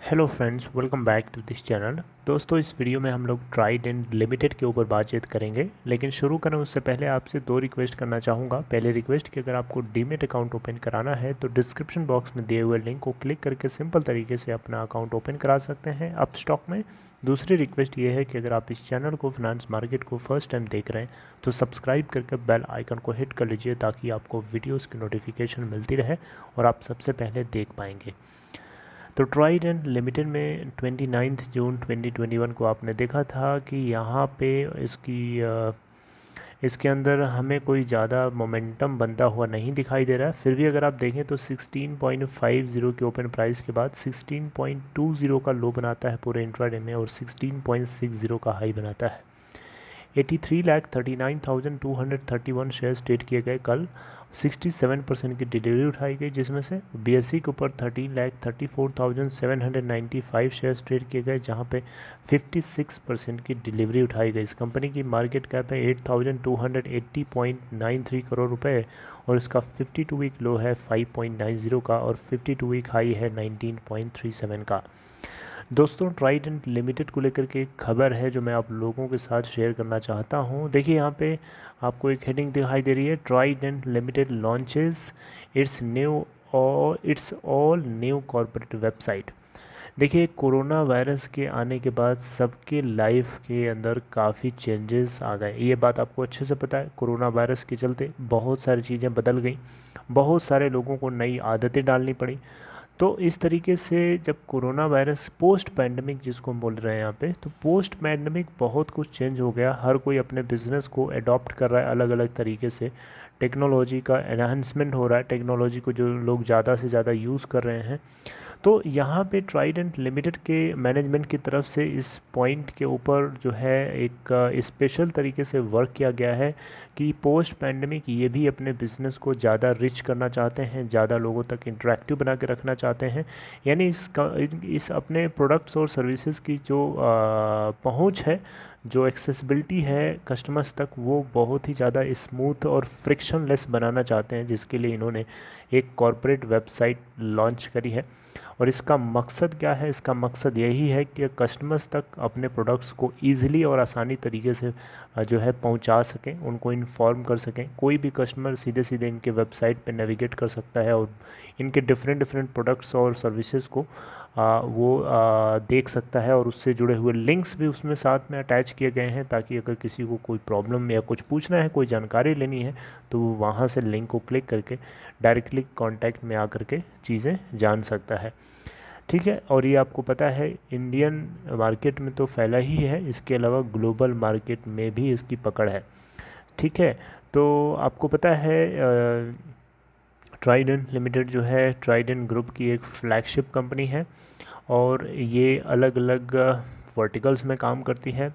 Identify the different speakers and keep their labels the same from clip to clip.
Speaker 1: Hello friends, welcome back to this channel. दोस्तों, इस video में हम लोग ट्राइडेंट लिमिटेड के ऊपर बातचीत करेंगे, लेकिन शुरू करें उससे पहले आपसे दो रिक्वेस्ट करना चाहूँगा। पहले रिक्वेस्ट कि अगर आपको डीमेट अकाउंट ओपन कराना है तो डिस्क्रिप्शन बॉक्स में दिए हुए लिंक को क्लिक करके सिंपल तरीके से अपना अकाउंट ओपन करा सकते हैं अप स्टॉक में। दूसरी रिक्वेस्ट ये है कि अगर आप इस चैनल को फाइनेंस मार्केट को फर्स्ट टाइम देख रहे हैं तो सब्सक्राइब करके बेल आइकन को हिट कर लीजिए ताकि आपको वीडियोज़ की नोटिफिकेशन मिलती रहे और आप सबसे पहले देख पाएंगे। तो ट्राइडेंट लिमिटेड में 29 जून 2021 को आपने देखा था कि यहाँ पे इसके अंदर हमें कोई ज़्यादा मोमेंटम बनता हुआ नहीं दिखाई दे रहा है। फिर भी अगर आप देखें तो 16.50 के ओपन प्राइस के बाद 16.20 का लो बनाता है पूरे इंट्राडे में और 16.60 का हाई बनाता है। 83,39,231 शेयर्स ट्रेड किए गए कल। 67% की डिलीवरी उठाई गई, जिसमें से बीएससी के ऊपर 13,34,795 शेयर्स ट्रेड किए गए, जहां पे 56% की डिलीवरी उठाई गई। इस कंपनी की मार्केट कैप है 8,280.93 करोड़ रुपए और इसका 52 वीक लो है 5.90 का और 52 वीक हाई है 19.37 का। दोस्तों, ट्राइडेंट लिमिटेड को लेकर के एक खबर है जो मैं आप लोगों के साथ शेयर करना चाहता हूं। देखिए, यहाँ पे आपको एक हेडिंग दिखाई दे रही है, Trident limited launches it's all new corporate website. देखिए, कोरोना वायरस के आने के बाद सबके लाइफ के अंदर काफ़ी चेंजेस आ गए। ये बात आपको अच्छे से पता है। कोरोना वायरस के चलते बहुत सारी चीज़ें बदल गई, बहुत सारे लोगों को नई आदतें डालनी पड़ी। तो इस तरीके से जब कोरोना वायरस पोस्ट पैंडमिक जिसको हम बोल रहे हैं यहाँ पे, तो पोस्ट पैंडमिक बहुत कुछ चेंज हो गया। हर कोई अपने बिजनेस को अडॉप्ट कर रहा है अलग अलग तरीके से। टेक्नोलॉजी का एनहांसमेंट हो रहा है, टेक्नोलॉजी को जो लोग ज़्यादा से ज़्यादा यूज़ कर रहे हैं। तो यहाँ पे ट्राइडेंट लिमिटेड के मैनेजमेंट की तरफ से इस पॉइंट के ऊपर जो है एक स्पेशल तरीके से वर्क किया गया है कि पोस्ट पैंडमिक ये भी अपने बिज़नेस को ज़्यादा रिच करना चाहते हैं, ज़्यादा लोगों तक इंटरेक्टिव बना के रखना चाहते हैं। यानी इस अपने प्रोडक्ट्स और सर्विसेज की जो पहुंच है, जो एक्सेसिबिलिटी है कस्टमर्स तक, वो बहुत ही ज़्यादा स्मूथ और फ्रिक्शनलेस बनाना चाहते हैं, जिसके लिए इन्होंने एक कॉरपोरेट वेबसाइट लॉन्च करी है। और इसका मकसद क्या है? इसका मकसद यही है कि कस्टमर्स तक अपने प्रोडक्ट्स को ईज़िली और आसानी तरीके से जो है पहुंचा सकें, उनको इन्फॉर्म कर सकें। कोई भी कस्टमर सीधे सीधे इनके वेबसाइट पे नेविगेट कर सकता है और इनके डिफरेंट डिफरेंट प्रोडक्ट्स और सर्विसेज को देख सकता है, और उससे जुड़े हुए लिंक्स भी उसमें साथ में अटैच किए गए हैं ताकि अगर किसी को कोई प्रॉब्लम या कुछ पूछना है, कोई जानकारी लेनी है, तो वो वहाँ से लिंक को क्लिक करके डायरेक्टली कांटेक्ट में आकर के चीज़ें जान सकता है। ठीक है, और ये आपको पता है इंडियन मार्केट में तो फैला ही है, इसके अलावा ग्लोबल मार्केट में भी इसकी पकड़ है। ठीक है, तो आपको पता है ट्राइडेंट लिमिटेड जो है ट्राइडेंट ग्रुप की एक फ्लैगशिप कंपनी है और ये अलग अलग वर्टिकल्स में काम करती है।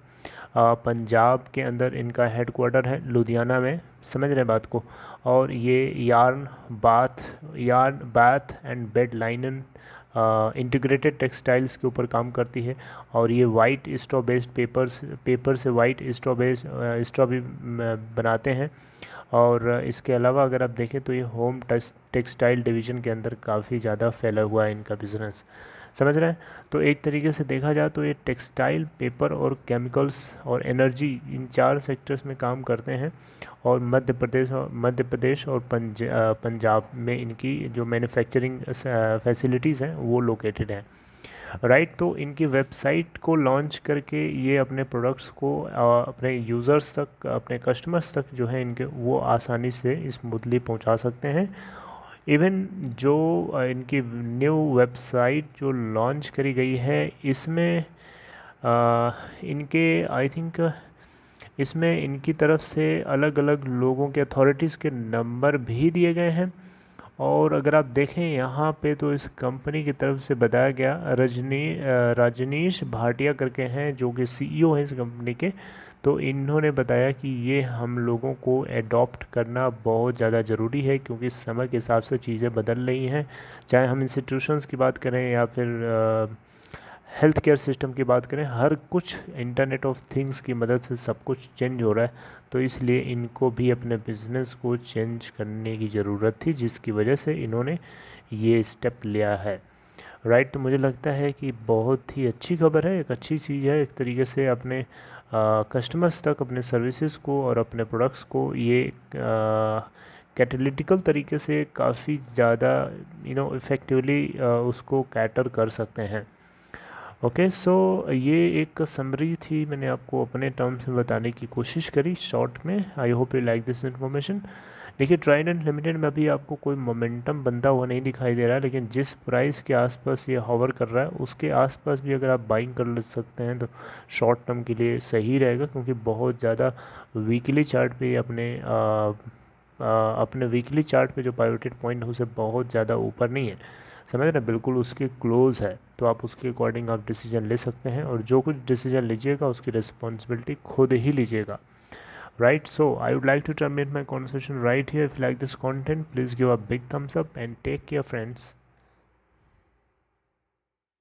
Speaker 1: पंजाब के अंदर इनका हेडक्वार्टर है, लुधियाना में, समझ रहे हैं बात को। और ये yarn bath and bed लाइनन integrated textiles के ऊपर काम करती है। और ये वाइट स्ट्रॉ बेस्ड पेपर से वाइट स्ट्रॉ भी बनाते हैं। और इसके अलावा अगर आप देखें तो ये होम टेक्सटाइल डिवीज़न के अंदर काफ़ी ज़्यादा फैला हुआ है इनका बिज़नेस, समझ रहे हैं। तो एक तरीके से देखा जाए तो ये टेक्सटाइल, पेपर और केमिकल्स और एनर्जी, इन चार सेक्टर्स में काम करते हैं। और मध्य प्रदेश और पंजाब में इनकी जो मैन्युफैक्चरिंग फैसिलिटीज़ हैं वो लोकेटेड हैं। राइट, तो इनकी वेबसाइट को लॉन्च करके ये अपने प्रोडक्ट्स को अपने यूज़र्स तक, अपने कस्टमर्स तक जो है इनके, वो आसानी से स्मूथली पहुंचा सकते हैं। इवन जो इनकी न्यू वेबसाइट जो लॉन्च करी गई है, इसमें इनके आई थिंक इसमें इनकी तरफ से अलग अलग लोगों के अथॉरिटीज़ के नंबर भी दिए गए हैं। और अगर आप देखें यहाँ पे तो इस कंपनी की तरफ से बताया गया, रजनीश भाटिया करके हैं जो कि सीईओ हैं इस कंपनी के। तो इन्होंने बताया कि ये हम लोगों को एडॉप्ट करना बहुत ज़्यादा ज़रूरी है, क्योंकि समय के हिसाब से चीज़ें बदल रही हैं। चाहे हम इंस्टीट्यूशंस की बात करें या फिर हेल्थ केयर सिस्टम की बात करें, हर कुछ इंटरनेट ऑफ थिंग्स की मदद से सब कुछ चेंज हो रहा है। तो इसलिए इनको भी अपने बिज़नेस को चेंज करने की ज़रूरत थी, जिसकी वजह से इन्होंने ये स्टेप लिया है। राइट। तो मुझे लगता है कि बहुत ही अच्छी खबर है, एक अच्छी चीज़ है, एक तरीके से अपने कस्टमर्स तक अपने सर्विसेज को और अपने प्रोडक्ट्स को ये कैटेलिटिकल तरीके से काफ़ी ज़्यादा इफ़ेक्टिवली उसको कैटर कर सकते हैं। ओके, सो ये एक समरी थी, मैंने आपको अपने टर्म्स में बताने की कोशिश करी शॉर्ट में। I hope you like this information. देखिए, ट्राइडेंट लिमिटेड में अभी आपको कोई मोमेंटम बनता हुआ नहीं दिखाई दे रहा है, लेकिन जिस प्राइस के आसपास ये हॉवर कर रहा है उसके आसपास भी अगर आप बाइंग कर ले सकते हैं तो शॉर्ट टर्म के लिए सही रहेगा, क्योंकि बहुत ज़्यादा वीकली चार्ट पे ये अपने वीकली चार्ट पे जो पाइवोटेड पॉइंट है उसे बहुत ज़्यादा ऊपर नहीं है, समझ रहे हैं, बिल्कुल उसके क्लोज है। तो आप उसके अकॉर्डिंग आप डिसीजन ले सकते हैं, और जो कुछ डिसीजन लीजिएगा उसकी रिस्पॉन्सिबिलिटी खुद ही लीजिएगा। Right, so I would like to terminate my conversation right here. If you like this content, please give a big thumbs up and take care, friends.